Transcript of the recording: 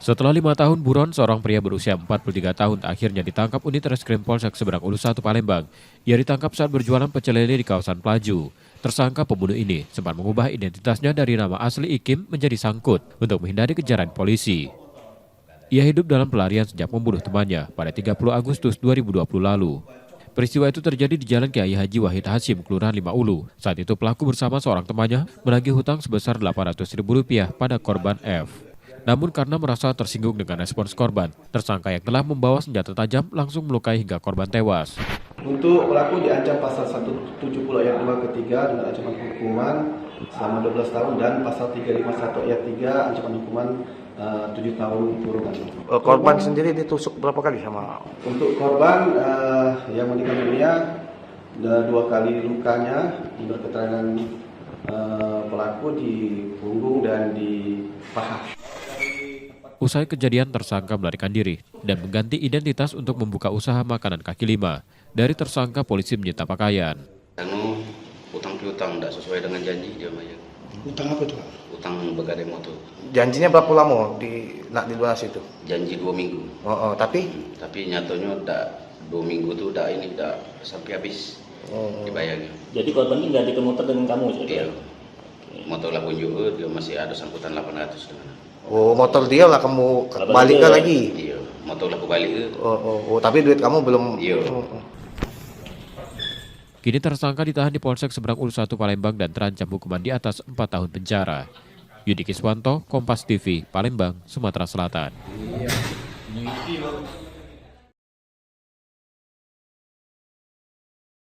Setelah 5 tahun buron, seorang pria berusia 43 tahun akhirnya ditangkap unit Reskrim Polsek Seberang Ulus 1 Palembang. Ia ditangkap saat berjualan pecel lele di kawasan Pelaju. Tersangka pembunuh ini sempat mengubah identitasnya dari nama asli Ikim menjadi Sangkut untuk menghindari kejaran polisi. Ia hidup dalam pelarian sejak membunuh temannya pada 30 Agustus 2020 lalu. Peristiwa itu terjadi di Jalan Kiai Haji Wahid Hasyim, Kelurahan Lima Ulu. Saat itu pelaku bersama seorang temannya menagih hutang sebesar Rp800.000 pada korban F. Namun karena merasa tersinggung dengan respons korban, tersangka yang telah membawa senjata tajam langsung melukai hingga korban tewas. Untuk pelaku diancam pasal 170 ayat 2 ketiga dengan ancaman hukuman selama 12 tahun dan pasal 351 ayat 3 ancaman hukuman 7 tahun kurungan. Korban sendiri ditusuk berapa kali sama? Untuk korban yang meninggal dunia 2 kali lukanya, menurut keterangan pelaku di punggung dan di paha. Usai kejadian, tersangka melarikan diri dan mengganti identitas untuk membuka usaha makanan kaki lima. Dari tersangka, polisi menyita pakaian. Utang piutang tidak sesuai dengan janji dia bayar. Utang apa itu? Utang begadai motor. Janjinya berapa lama nak dilunasi itu? Janji 2 minggu. Tapi Nyatanya udah 2 minggu tuh udah sampai habis dibayarnya. Jadi korban ini nggak dikemuter dengan kamu? Iya. Motor lah juga dia masih ada sangkutan 800 dengan. motor dia lah kamu balikan lagi? Iya, motor lah aku balik. Tapi duit kamu belum? Iya. Kini tersangka ditahan di Polsek Seberang Ulus 1 Palembang dan terancam hukuman di atas 4 tahun penjara. Yudi Kiswanto, Kompas TV, Palembang, Sumatera Selatan.